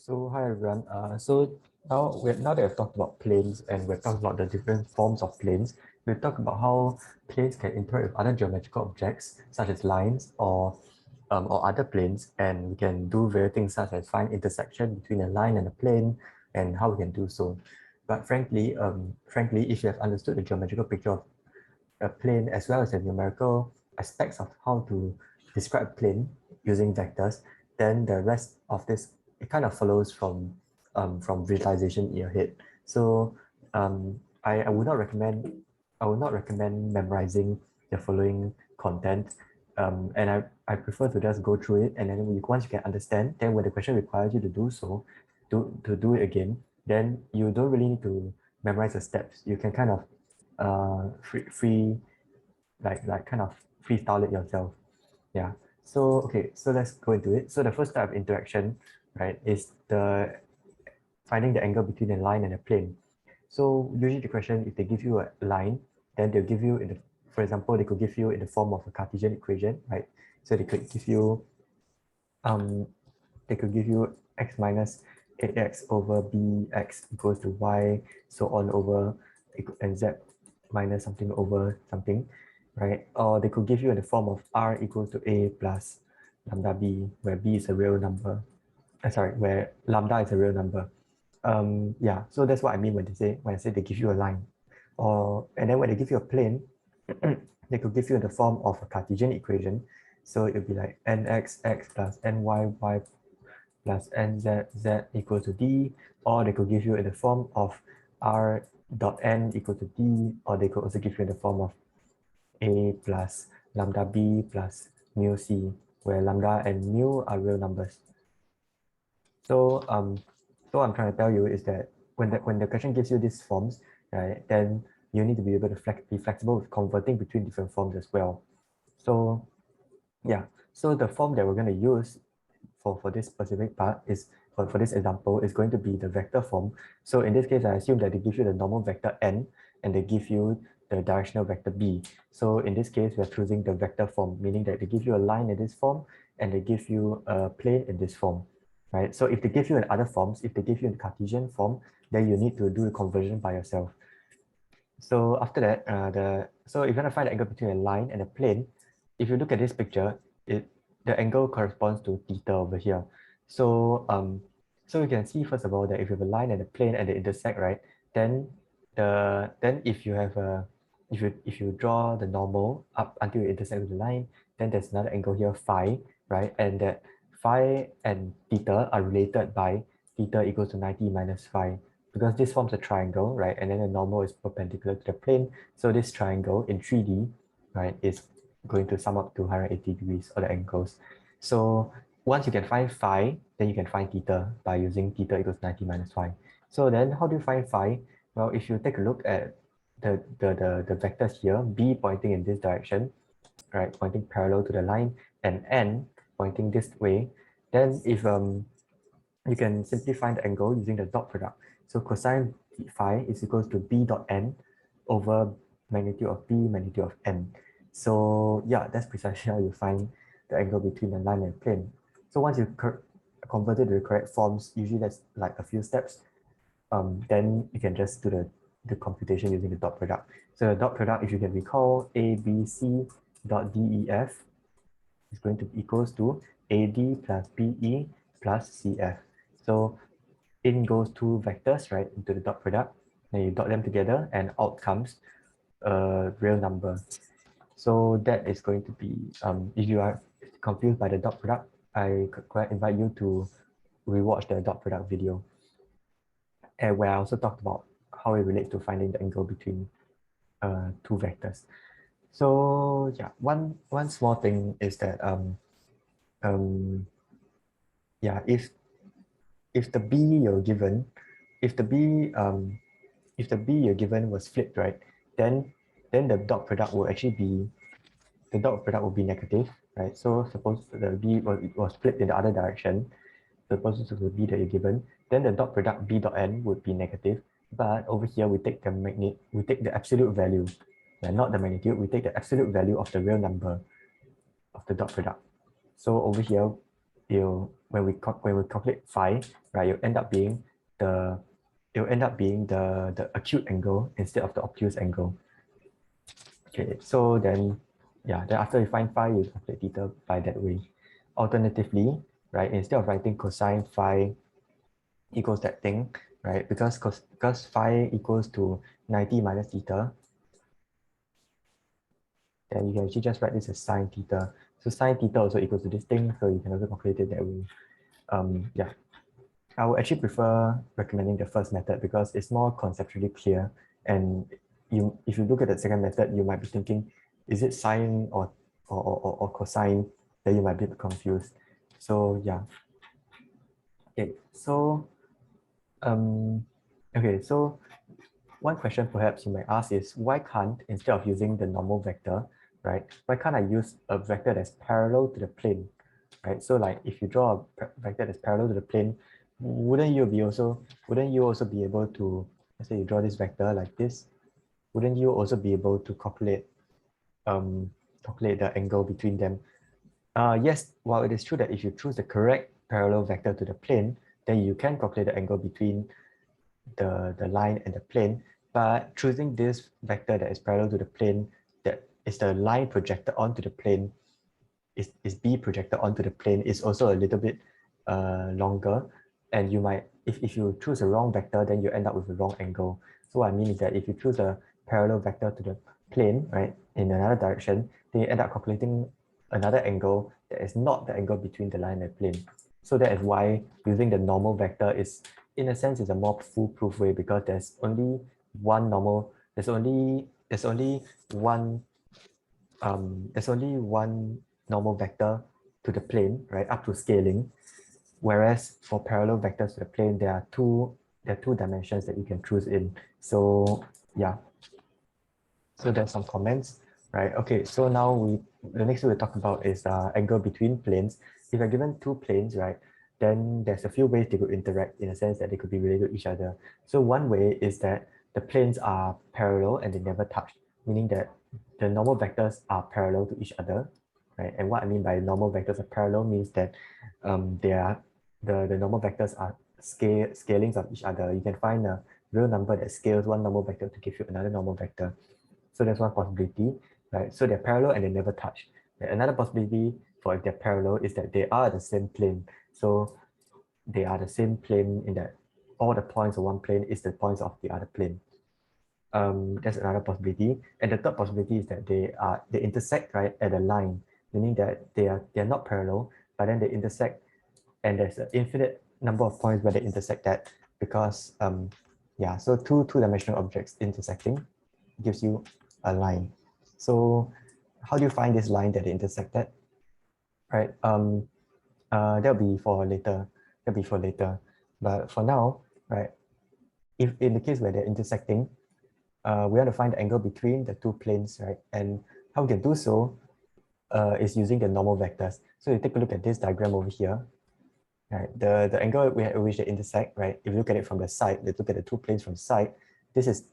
So hi everyone. Now that we've talked about planes and we've talked about the different forms of planes, we've talked about how planes can interact with other geometrical objects such as lines or other planes, and we can do various things such as find intersection between a line and a plane and how we can do so. But frankly, if you have understood the geometrical picture of a plane as well as the numerical aspects of how to describe a plane using vectors, then the rest of this it kind of follows from visualization in your head. So I would not recommend memorizing the following content. And I prefer to just go through it, and then once you can understand, then when the question requires you to do so, to do it again, then you don't really need to memorize the steps. You can kind of kind of freestyle it yourself. Yeah. So okay, so let's go into it. So the first type of interaction, right, is the finding the angle between a line and a plane. So usually the question, if they give you a line, then they'll give you for example, they could give you in the form of a Cartesian equation, right? So um they could give you x minus ax over bx equals to y, so on over and z minus something over something, right? Or they could give you in the form of r equals to a plus lambda b, where b is a real number. Where lambda is a real number. Yeah, so that's what I mean when I say they give you a line. And then when they give you a plane, they could give you in the form of a Cartesian equation. So it would be like nx plus nyy plus nz equal to d, or they could give you in the form of r dot n equal to d, or they could also give you in the form of a plus lambda b plus mu c, where lambda and mu are real numbers. So so what I'm trying to tell you is that when the question gives you these forms, right, then you need to be able to be flexible with converting between different forms as well. So yeah, so the form that we're going to use for this specific part is for this example is going to be the vector form. So in this case, I assume that they give you the normal vector n and they give you the directional vector b. So in this case, we're choosing the vector form, meaning that they give you a line in this form and they give you a plane in this form, right? So if they give you in other forms, if they give you in Cartesian form, then you need to do the conversion by yourself. So after that, so if you want to find the angle between a line and a plane, if you look at this picture, the angle corresponds to theta over here. So so you can see first of all that if you have a line and a plane and they intersect, right, then if you have a if you draw the normal up until you intersect with the line, then there's another angle here, phi, right? And that phi and theta are related by theta equals to 90 minus phi, because this forms a triangle, right? And then the normal is perpendicular to the plane. So this triangle in 3D, right, is going to sum up to 180 degrees, all the angles. So once you can find phi, then you can find theta by using theta equals 90 minus phi. So then how do you find phi? Well, if you take a look at the vectors here, b pointing in this direction, right, pointing parallel to the line, and n pointing this way, then if you can simply find the angle using the dot product. So cosine phi is equals to b dot n over magnitude of b, magnitude of n. So yeah, that's precisely how you find the angle between the line and plane. So once you converted to the correct forms, usually that's like a few steps, then you can just do the computation using the dot product. So the dot product, if you can recall, ABC dot DEF is going to be equals to AD plus BE plus CF. So in goes two vectors, right, into the dot product, then you dot them together and out comes a real number. So that is going to be, if you are confused by the dot product, I could invite you to rewatch the dot product video, and where I also talked about how it relates to finding the angle between two vectors. So yeah, one small thing is that yeah, if the b you're given, if the b you're given was flipped, right, then the dot product will actually be negative, right? So suppose the b was flipped in the other direction, suppose to the b that you're given, then the dot product b dot n would be negative. But over here we take the absolute value, and not the magnitude. We take the absolute value of the real number of the dot product. So over here, when we calculate phi, right, it will end up being the acute angle instead of the obtuse angle. Okay, so then yeah, then after you find phi, you calculate theta by that way. Alternatively, right, instead of writing cosine phi equals that thing, right, because phi equals to 90 minus theta, then you can actually just write this as sine theta. So sine theta also equals to this thing, so you can also calculate it that way. Yeah, I would actually prefer recommending the first method because it's more conceptually clear. And if you look at the second method, you might be thinking, is it sine or cosine? Then you might be confused. So yeah. Okay, so okay, so one question perhaps you might ask is why can't, instead of using the normal vector, right, why can't I use a vector that's parallel to the plane, right? So like if you draw a vector that's parallel to the plane, wouldn't you also be able to, let's say you draw this vector like this, wouldn't you also be able to um calculate the angle between them? Yes, while it is true that if you choose the correct parallel vector to the plane, then you can calculate the angle between the line and the plane, but choosing this vector that is parallel to the plane, that is the line projected onto the plane, is B projected onto the plane, is also a little bit longer. And you might, if you choose a wrong vector, then you end up with a wrong angle. So what I mean is that if you choose a parallel vector to the plane, right, in another direction, then you end up calculating another angle that is not the angle between the line and the plane. So that is why using the normal vector is, in a sense, is a more foolproof way, because there's only one normal vector to the plane, right, up to scaling. Whereas for parallel vectors to the plane, there are two dimensions that you can choose in. So yeah, so there's some comments, right? Okay, so now the next thing we'll talk about is angle between planes. If you're given two planes, right, then there's a few ways they could interact, in a sense that they could be related to each other. So one way is that the planes are parallel and they never touch, meaning that the normal vectors are parallel to each other, right? And what I mean by normal vectors are parallel means that the normal vectors are scalings of each other. You can find a real number that scales one normal vector to give you another normal vector. So that's one possibility, right? So they're parallel and they never touch. And another possibility for if they're parallel is that they are the same plane. So they are the same plane in that all the points of one plane is the points of the other plane. That's another possibility. And the third possibility is that they intersect, right, at a line, meaning that they're not parallel, but then they intersect, and there's an infinite number of points where they intersect that, because yeah, so two-dimensional objects intersecting gives you a line. So how do you find this line that they intersected? Right. That'll be for later. That'll be for later. But for now, right, if in the case where they're intersecting, we want to find the angle between the two planes, right? And how we can do so is using the normal vectors. So you take a look at this diagram over here, right? The angle at which they intersect, right? If you look at it from the side, let's look at the two planes from the side. This is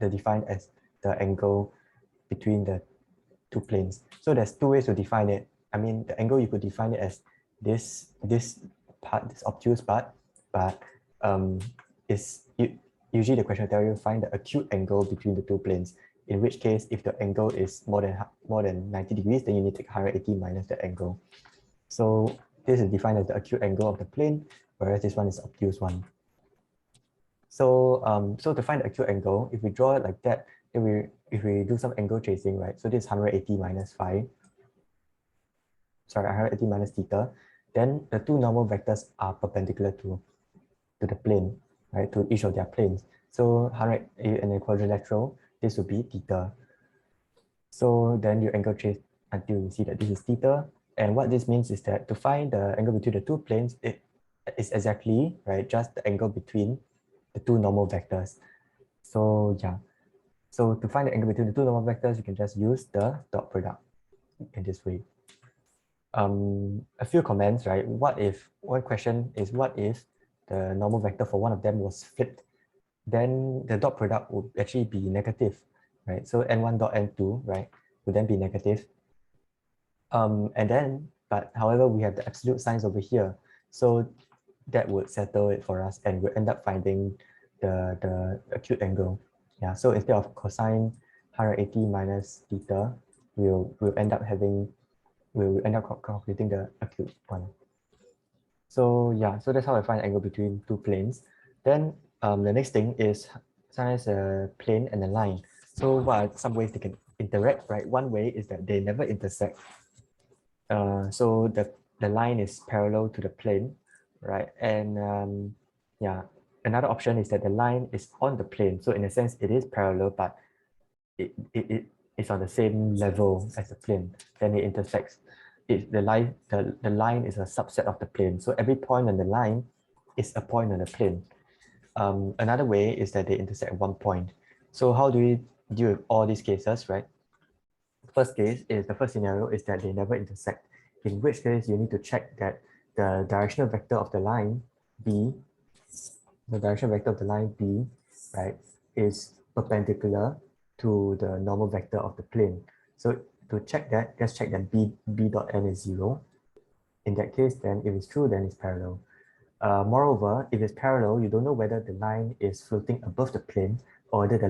defined as the angle between the two planes. So there's two ways to define it. I mean, the angle, you could define it as this part, this obtuse part, but usually the question will tell you find the acute angle between the two planes. In which case, if the angle is more than 90 degrees, then you need to take 180 minus that angle. So this is defined as the acute angle of the plane, whereas this one is obtuse one. So so to find the acute angle, if we draw it like that, then if we do some angle tracing, right? So this is 180 minus phi. Sorry, 180 minus theta. Then the two normal vectors are perpendicular to the plane, right? To each of their planes. So 100 in a quadrilateral, this would be theta. So then you angle trace until you see that this is theta. And what this means is that to find the angle between the two planes, it is exactly, right, just the angle between the two normal vectors. So yeah, so to find the angle between the two normal vectors, you can just use the dot product in this way. A few comments, right? One question is, what if the normal vector for one of them was flipped? Then the dot product would actually be negative, right? So n1 dot n2, right, would then be negative. But however, we have the absolute signs over here. So that would settle it for us, and we'll end up finding the acute angle. Yeah, so instead of cosine 180 minus theta, we'll end up calculating the acute one. So yeah, so that's how I find angle between two planes. Then the next thing is sometimes a plane and a line. So what are some ways they can interact, right? One way is that they never intersect. So the line is parallel to the plane, right? And yeah, another option is that the line is on the plane. So in a sense, it is parallel, but it is on the same level as the plane. Then it intersects. The line is a subset of the plane. So every point on the line is a point on the plane. Another way is that they intersect at one point. So how do we deal with all these cases, right? The first scenario is that they never intersect, in which case you need to check that the directional vector of the line B, right, is perpendicular to the normal vector of the plane. So to check that, just check that B dot n is 0. In that case, then if it's true, then it's parallel. Moreover, if it's parallel, you don't know whether the line is floating above the plane or whether the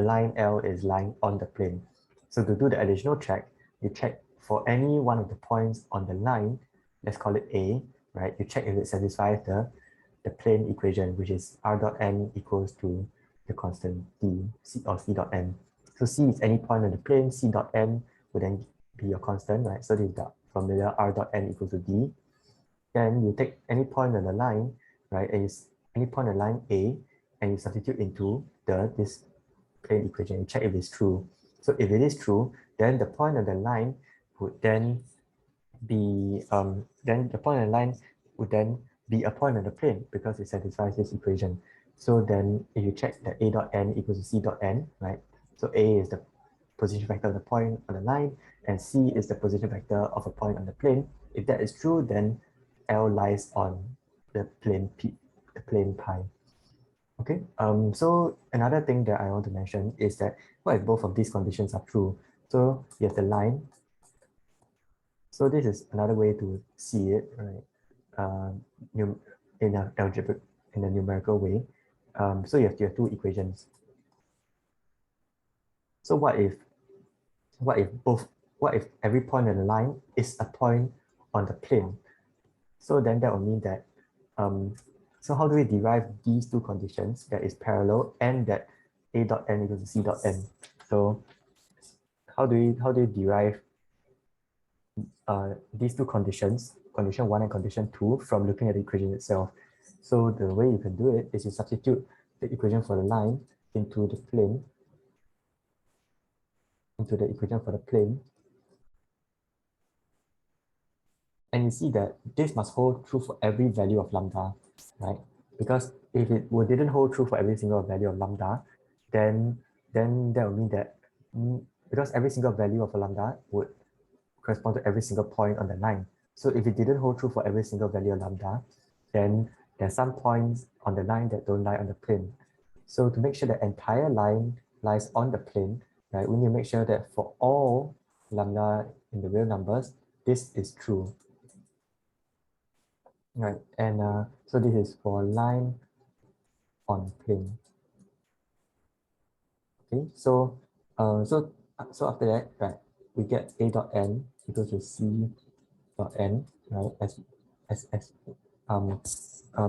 line L is lying on the plane. So to do the additional check, you check for any one of the points on the line, let's call it A, right? You check if it satisfies the plane equation, which is r dot n equals to the constant d, c or c dot n. So c is any point on the plane, c dot n would then be your constant, right? So this is the formula r dot n equals to d. Then you take any point on the line, right? And any point on the line A, and you substitute into this plane equation. You check if it's true. So if it is true, then the point on the line would then be the point on the line would then be a point on the plane because it satisfies this equation. So then if you check that A dot n equals to C dot n, right? So A is the position vector of the point on the line, and C is the position vector of a point on the plane. If that is true, then L lies on the plane P, the plane pi. Okay. So another thing that I want to mention is that what if both of these conditions are true? So you have the line. So this is another way to see it, right? In a algebraic, in a numerical way. So you have two equations. So what if every point on the line is a point on the plane? So then that will mean that so how do we derive these two conditions, that is parallel and that A dot n equals to C dot n? So how do we derive these two conditions, condition 1 and condition 2, from looking at the equation itself? So the way you can do it is you substitute the equation for the line into the plane, into the equation for the plane. And you see that this must hold true for every value of lambda, right? Because if it didn't hold true for every single value of lambda, then that would mean that because every single value of a lambda would correspond to every single point on the line. So if it didn't hold true for every single value of lambda, then there's some points on the line that don't lie on the plane. So to make sure the entire line lies on the plane, right, we need to make sure that for all lambda in the real numbers, this is true. Right, and so this is for line on plane. Okay, so after that, right, we get A dot n equals to C dot n, right,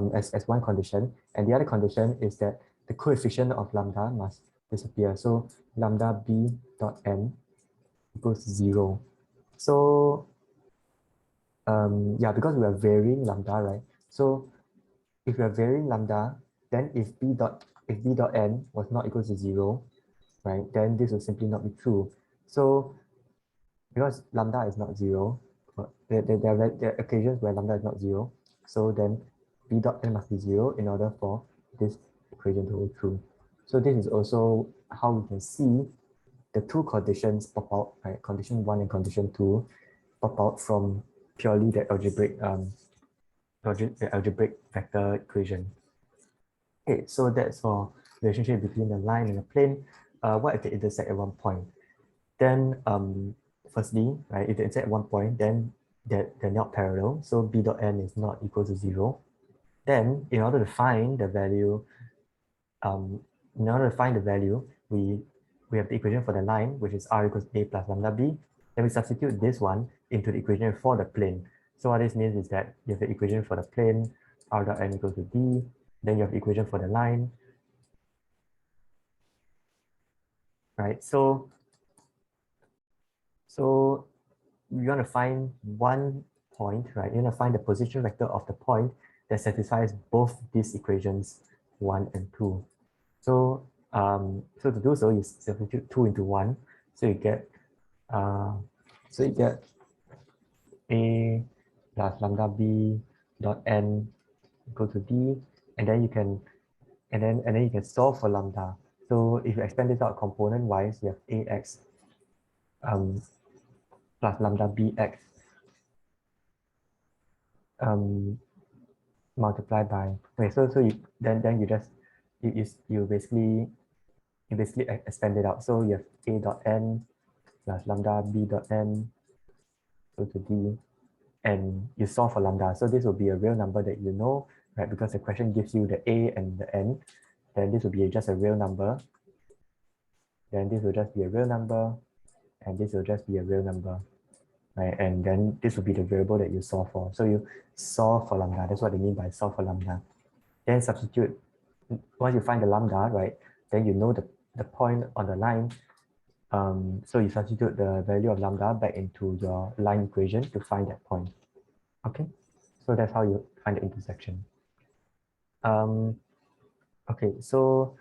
as one condition, and the other condition is that the coefficient of lambda must disappear. So lambda B dot n equals 0. So yeah, because we are varying lambda, right? So if we are varying lambda, then if b dot n was not equal to 0, right, then this will simply not be true. So because lambda is not 0, there are occasions where lambda is not 0. So then b dot n must be 0 in order for this equation to hold true. So this is also how we can see the two conditions pop out, right? Condition 1 and condition 2 pop out from purely the algebraic vector equation. Okay, so that's for relationship between the line and the plane. What if they intersect at one point? Then, firstly, right, if they intersect at one point, then that they're not parallel. So b dot n is not equal to 0. Then in order to find the value, um, we have the equation for the line, which is r equals a plus lambda b. Then we substitute this one into the equation for the plane. So what this means is that you have the equation for the plane, r dot n equals to d. Then you have the equation for the line, right? So you want to find one point, right? You want to find the position vector of the point that satisfies both these equations, 1 and 2. So to do so, you substitute 2 into 1. So you get uh, a plus lambda b dot n equal to d, and then you can solve for lambda. So if you expand this out component wise, you have ax um, plus lambda bx um, multiplied by, okay, so you then you just you basically expand it out. So you have a dot n plus lambda b dot n equal to d, and you solve for lambda. So this will be a real number that you know, right? Because the question gives you the a and the n, then this will be just a real number. Then this will just be a real number, and this will just be a real number, right? And then this will be the variable that you solve for. So you solve for lambda. That's what they mean by solve for lambda. Then substitute, once you find the lambda, right, then you know the point on the line. So you substitute the value of lambda back into your line equation to find that point. Okay, so that's how you find the intersection. Um, okay, so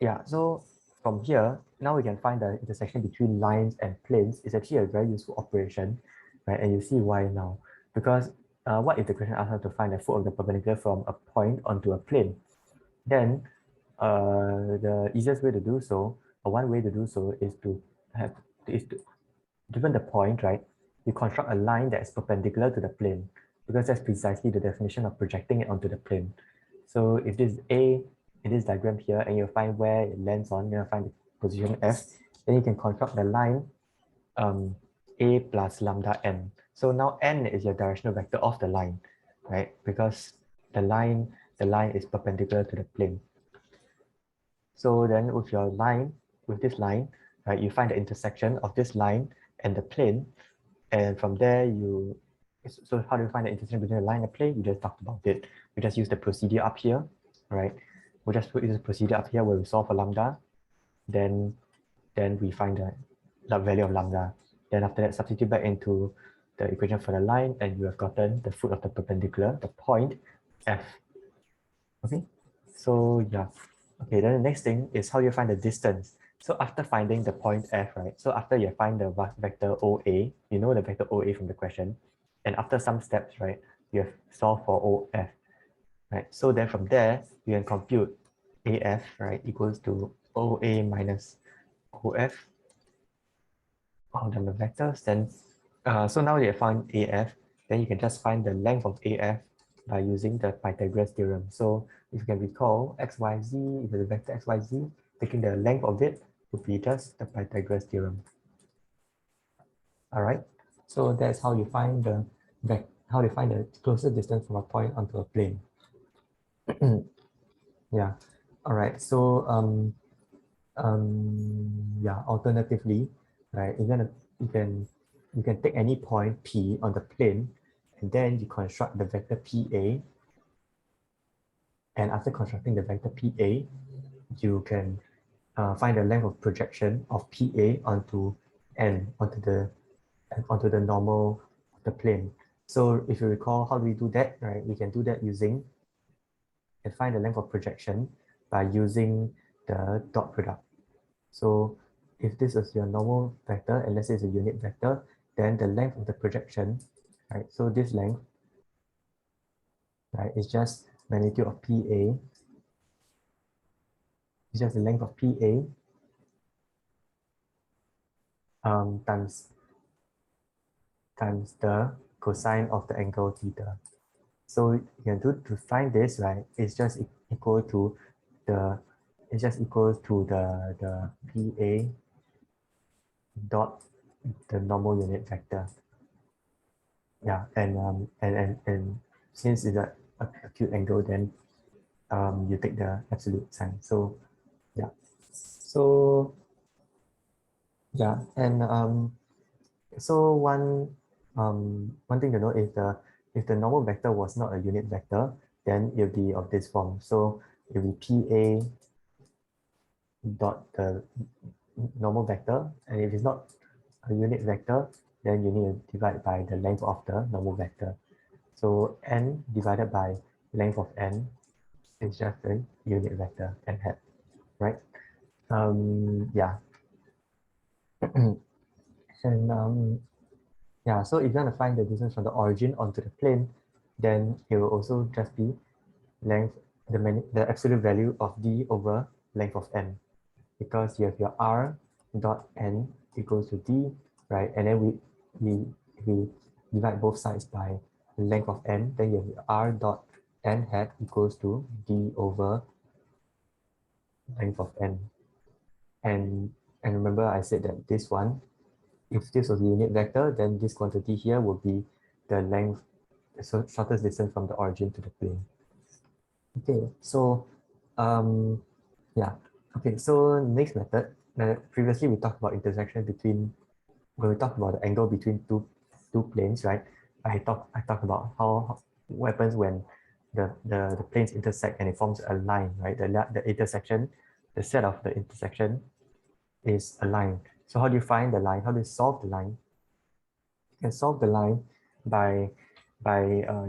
yeah, so from here, now we can find the intersection between lines and planes. It's actually a very useful operation, right? And you see why now. Because what if the question asks us to find the foot of the perpendicular from a point onto a plane? Then the easiest way to do so, or one way to do so, is to given the point, right, you construct a line that is perpendicular to the plane, because that's precisely the definition of projecting it onto the plane. So if this is A in this diagram here, and you find where it lands on, you find the position F, then you can construct the line A plus lambda n. So now n is your directional vector of the line, right? Because the line is perpendicular to the plane. So then with this line, right, you find the intersection of this line and the plane. And from there, so how do you find the intersection between the line and the plane? We just talked about it. We just use the procedure up here, right? We just put this procedure up here where we solve for lambda. Then we find the value of lambda. Then after that, substitute back into the equation for the line, and you have gotten the foot of the perpendicular, the point F. Okay, so yeah. Okay, then the next thing is how you find the distance. So after finding the point F, right? So after you find the vector OA, you know the vector OA from the question. And after some steps, right, you have solved for OF, right? So then from there, you can compute AF, right, equals to OA minus OF, all the vectors. Then, so now you have found AF, then you can just find the length of AF by using the Pythagoras theorem. So if you can recall xyz, if it's a vector xyz, taking the length of it would be just the Pythagoras theorem. All right. So that's how you find the closest distance from a point onto a plane. Yeah. All right. So yeah. Alternatively, right, you can take any point P on the plane, and then you construct the vector PA. And after constructing the vector PA, you can find the length of projection of PA onto onto the normal of the plane. So if you recall, how do we do that, right? We can do that using and find the length of projection by using the dot product. So if this is your normal vector, and let's say it's a unit vector, then the length of the projection, right? So this length, right, is just magnitude of PA. It's just the length of PA times the cosine of the angle theta. So you can do to find this, right? It's just equal to the PA dot the normal unit vector. yeah, and since it's a acute angle, then you take the absolute sign. So yeah, so yeah, and so one thing to know, if the normal vector was not a unit vector, then it'll be of this form. So it'll be PA dot the normal vector, and if it's not a unit vector, then you need to divide by the length of the normal vector. So n divided by length of n is just a unit vector n hat, right? Yeah, and yeah. So if you want to find the distance from the origin onto the plane, then it will also just be length the absolute value of d over length of n, because you have your r dot n equals to d, right? And then we divide both sides by length of n, then you have r dot n hat equals to d over length of n. And remember I said that this one, if this was a unit vector, then this quantity here would be the length, so shortest distance from the origin to the plane. Okay, so yeah. Okay, so next method. Previously we talked about intersection between, when we talked about the angle between two planes, right? I talked about how what happens when the planes intersect and it forms a line, right? The intersection, the set of the intersection is a line. So how do you find the line? How do you solve the line? You can solve the line by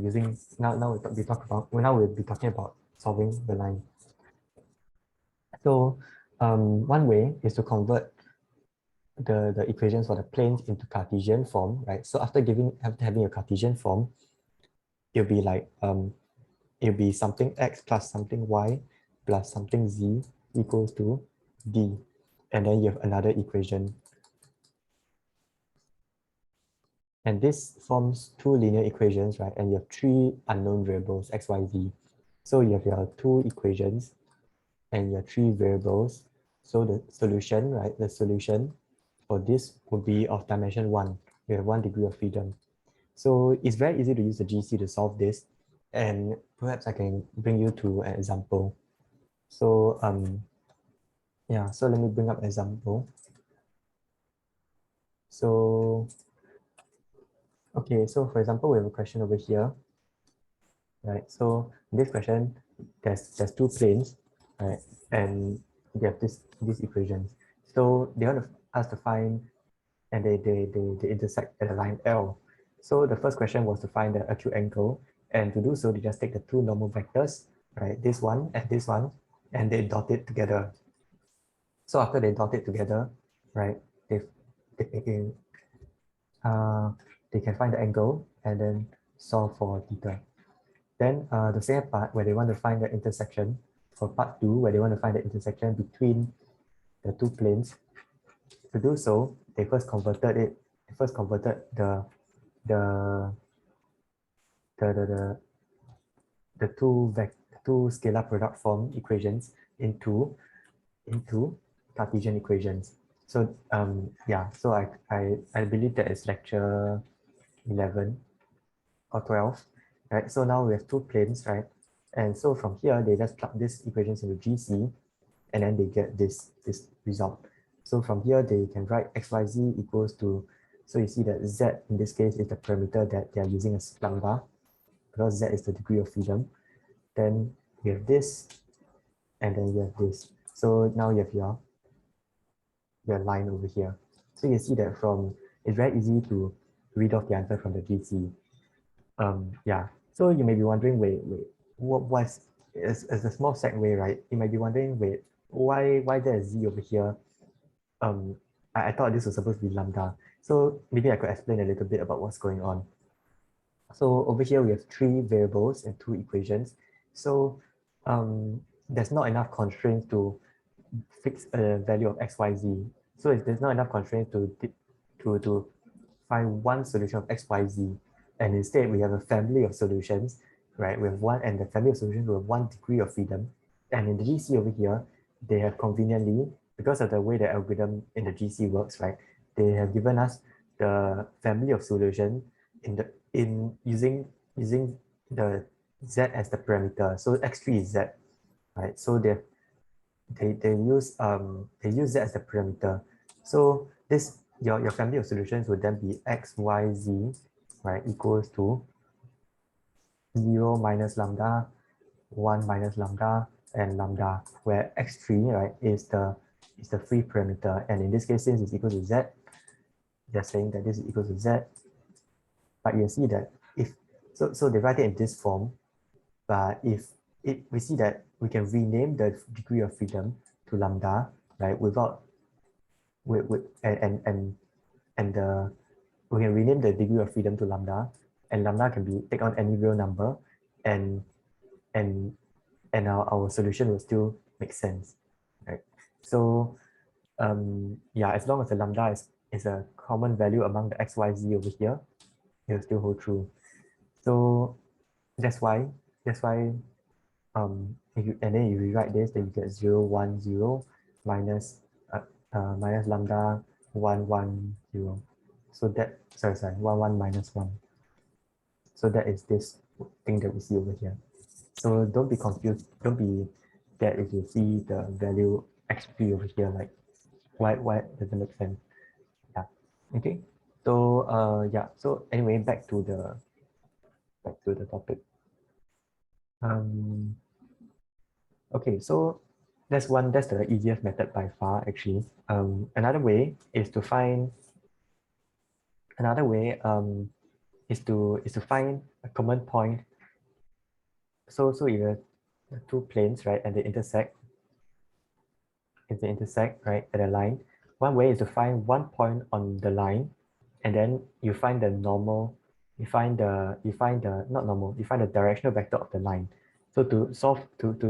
using, we talk about, well, now we'll be talking about solving the line. So one way is to convert the equations for the planes into Cartesian form, right? So after having a Cartesian form, it'll be like it'll be something x plus something y plus something z equals to d, and then you have another equation, and this forms two linear equations, right? And you have three unknown variables x, y, z. So you have your two equations and your three variables. So the solution, right? The solution for this would be of dimension 1. You have 1 degree of freedom. So it's very easy to use the GC to solve this. And perhaps I can bring you to an example. So yeah, so let me bring up an example. So okay, so for example, we have a question over here, right? So in this question, there's two planes, right? And they have these equations. So they want us to find, and they intersect at a line L. So the first question was to find the acute angle, and to do so, they just take the two normal vectors, right? This one and this one, and they dot it together. So after they dot it together, right, they they can they can find the angle and then solve for theta. Then the second part, where they want to find the intersection, for part 2, where they want to find the intersection between the two planes. To do so, they first converted it. They first converted the the the the, the two scalar product form equations into Cartesian equations. So yeah, so I believe that is lecture 11 or 12, right? So now we have two planes, right? And so from here they just plug these equations into GC, and then they get this result. So from here they can write xyz equals to, so you see that z in this case is the parameter that they are using as lambda, because z is the degree of freedom. Then you have this, and then you have this. So now you have your line over here. So you see that it's very easy to read off the answer from the GC. Yeah. So you may be wondering, wait, what was, as a small segue, right? You might be wondering, wait, why there is z over here? I thought this was supposed to be lambda. So maybe I could explain a little bit about what's going on. So over here we have three variables and two equations. So there's not enough constraints to fix a value of x, y, z. So if there's not enough constraints to find one solution of x, y, z, and instead we have a family of solutions, right? We have one, and the family of solutions will have 1 degree of freedom. And in the GC over here, they have conveniently, because of the way the algorithm in the GC works, right? They have given us the family of solution in using the z as the parameter. So x3 is z, right? So they use z as the parameter. So this your family of solutions would then be x, y, z, right, equals to 0 minus lambda, 1 minus lambda, and lambda, where x3, right, is the free parameter. And in this case, since it's equal to z, they're saying that this is equal to z. But you see that if so they write it in this form, but if we see that we can rename the degree of freedom to lambda, right, without with and the we can rename the degree of freedom to lambda, and lambda can be take on any real number, and and our solution will still make sense, right? So yeah, as long as the lambda is a common value among the x, y, z over here, it will still hold true. So that's why if you and then you rewrite this, then you get 0, 1, 0 minus minus lambda 1, 1, 0. So that sorry 1, 1 minus 1. So that is this thing that we see over here. So don't be confused. Don't be that if you see the value x3 over here, like why doesn't make sense. Yeah. Okay. So yeah. So anyway, back to the topic. Okay, so that's the easiest method by far, actually. Another way is to find another way is to find a common point. So if the two planes, right, and they intersect, right, at a line, one way is to find one point on the line, and then you find the normal, you find the not normal, you find the directional vector of the line. So to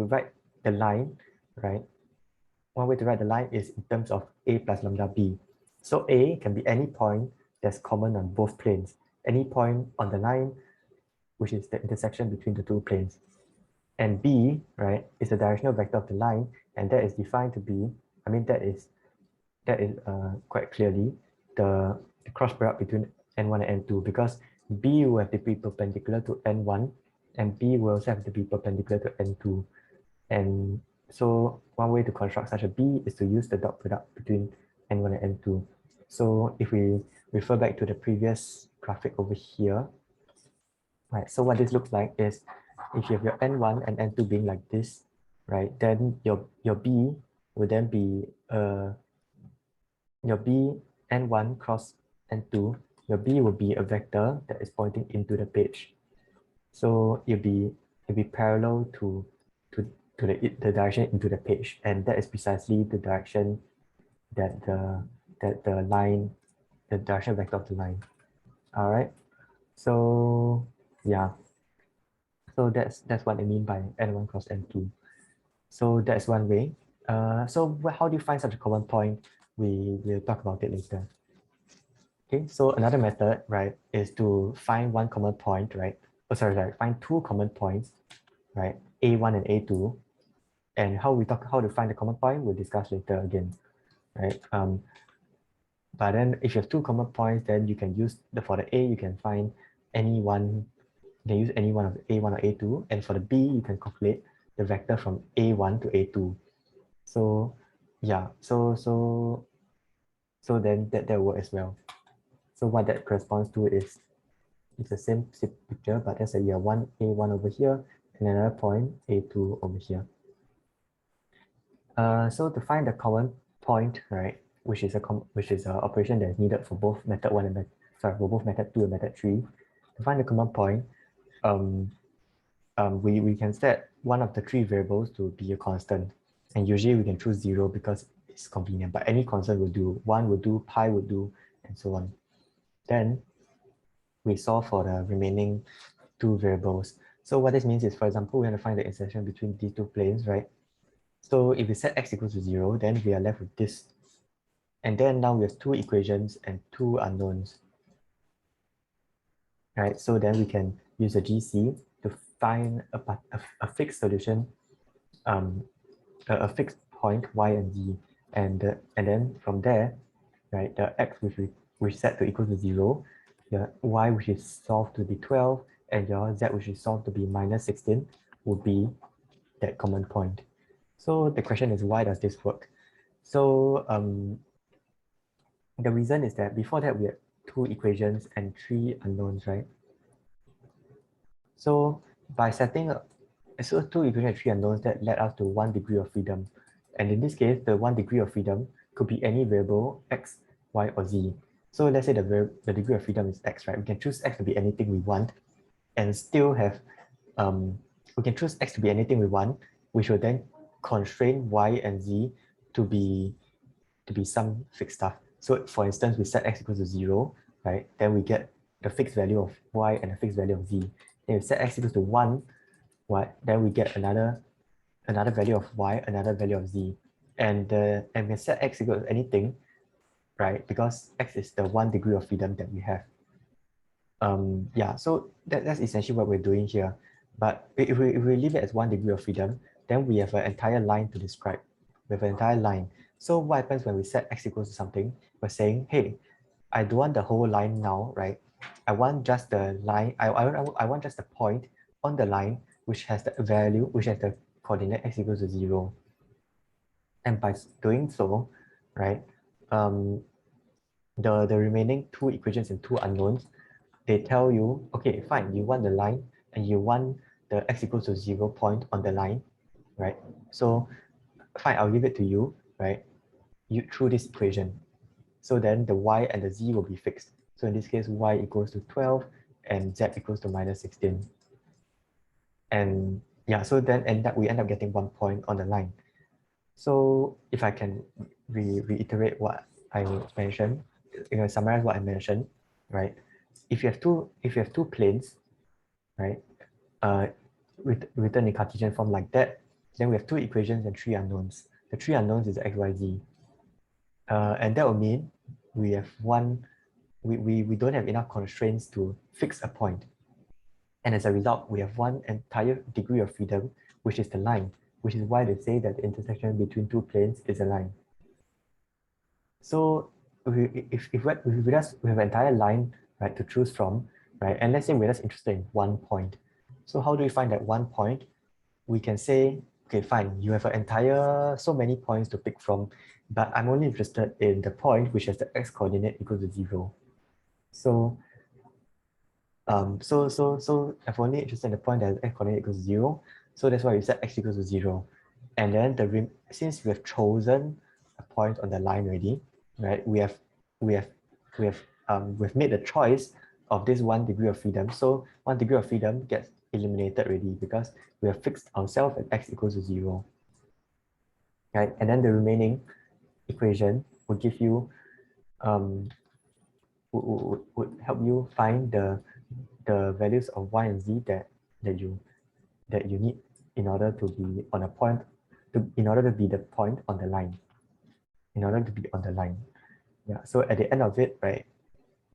write the line, right, one way to write the line is in terms of a plus lambda b. So a can be any point that's common on both planes, any point on the line, which is the intersection between the two planes. And b, right, is the directional vector of the line, and that is defined to be, I mean, that is quite clearly the cross product between n1 and n2, because b will have to be perpendicular to n1, and b will also have to be perpendicular to n2. And so one way to construct such a b is to use the dot product between n1 and n2. So if we refer back to the previous graphic over here, right, so what this looks like is if you have your n1 and n2 being like this, right, then your b will then be your b n1 cross n2, your b will be a vector that is pointing into the page. So it'll be parallel to the direction into the page, and that is precisely the direction that the line, the direction vector of the line. All right. So yeah. So that's what I mean by n1 cross n2. So that's one way. So how do you find such a common point? We will talk about it later. Okay, so another method, right, is to find one common point, right? Oh, sorry, find two common points, right? A1 and A2. And how to find the common point, we'll discuss later again, right? But then if you have two common points, then you can use for the A, you can find any one, you can use any one of A1 or A2. And for the B, you can calculate the vector from A1 to A2. So yeah, so then that will work as well. So what that corresponds to is it's the same picture, but there's a one A1 over here and another point A2 over here. So to find the common point, right, which is an operation that is needed for both method 1 and for both method 2 and method 3. To find the common point, we can set one of the three variables to be a constant, and usually we can choose 0 because it's convenient, but any constant will do. 1 will do, pi will do, and so on. Then we solve for the remaining two variables. So what this means is, for example, we want to find the intersection between these two planes, right? So if we set x equals to 0, then we are left with this. And then now we have two equations and two unknowns. Right, so then we can use a GC to find a fixed solution, a fixed point y and z, and then from there, right, the x which we set to equal to 0, your y which is solved to be 12 and your z which is solved to be minus 16 would be that common point. So the question is, why does this work? So the reason is that before that we had two equations and three unknowns, right? So by setting up, so two equations and three unknowns, that led us to 1 degree of freedom. And in this case, the 1 degree of freedom could be any variable x, y, or z. So let's say the degree of freedom is x, right? We can choose x to be anything we want and still have, we can choose x to be anything we want, which will then constrain y and z to be some fixed stuff. So for instance, we set x equals to 0, right? Then we get the fixed value of y and the fixed value of z. Then we set x equals to 1, what? Then we get another value of y, another value of z. And we set x equals to anything, right? Because x is the 1 degree of freedom that we have. Yeah, so that's essentially what we're doing here. But if we leave it as 1 degree of freedom, then we have an entire line to describe. We have an entire line. So what happens when we set x equals to something? We're saying, hey, I don't want the whole line now, right? I want just the line, I want just the point on the line which has the value, which has the coordinate x equals to 0. And by doing so, right, the remaining two equations and two unknowns, they tell you, okay, fine, you want the line and you want the x equals to 0 point on the line, right? So fine, I'll give it to you, right? You through this equation. So then the y and the z will be fixed. So in this case, y equals to 12 and z equals to minus 16. And yeah, so then we end up getting 1 point on the line. So if I can reiterate what I mentioned, summarize what I mentioned, right? If you have two planes, right, written in Cartesian form like that, then we have two equations and three unknowns. The three unknowns is x, y, z. And that will mean we have we don't have enough constraints to fix a point. And as a result, we have one entire degree of freedom, which is the line, which is why they say that the intersection between two planes is a line. So if we have an entire line, right, to choose from, right, and let's say we're just interested in 1 point. So how do we find that 1 point? We can say, okay, fine, you have an entire, so many points to pick from, but I'm only interested in the point which has the x coordinate equal to 0. So I'm only interested in the point that has x coordinate equals to 0. So that's why we set x equals to 0. And then since we have chosen a point on the line already, right? We've made the choice of this 1 degree of freedom. So 1 degree of freedom gets eliminated already because we have fixed ourselves at x equals to 0. Right? And then the remaining equation will give you would help you find the values of y and z that you need in order to be on a point, in order to be the point on the line. In order to be on the line. Yeah. So at the end of it, right,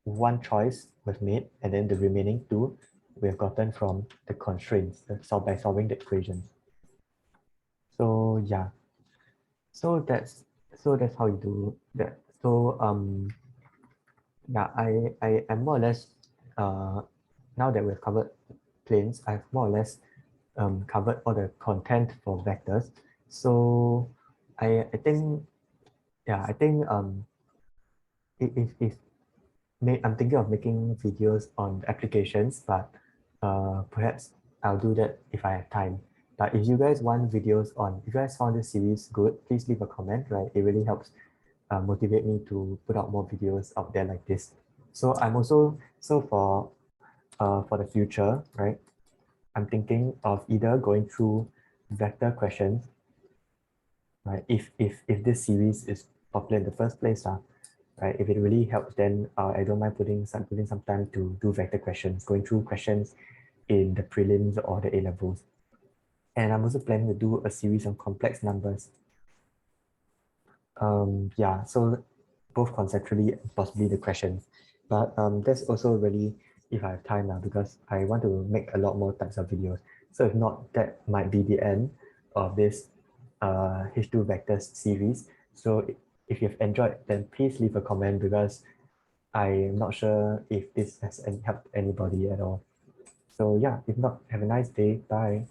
one choice was made, and then the remaining two we have gotten from the constraints by solving the equations. So yeah. So that's how you do that. So yeah, I'm more or less now that we've covered planes, I've more or less covered all the content for vectors. So I think yeah, I think if I'm thinking of making videos on applications, but perhaps I'll do that if I have time. But if you guys want videos on, if you guys found this series good, please leave a comment, right? It really helps motivate me to put out more videos out there like this. So I'm also, so for the future, right? I'm thinking of either going through vector questions, right? If this series is popular in the first place, right? If it really helps, then I don't mind putting some time to do vector questions, going through questions in the prelims or the A levels. And I'm also planning to do a series on complex numbers. Yeah, so both conceptually and possibly the questions. But that's also really if I have time now, because I want to make a lot more types of videos. So if not, that might be the end of this H2 Vectors series. So if you've enjoyed, then please leave a comment, because I'm not sure if this has helped anybody at all. So yeah, if not, have a nice day. Bye.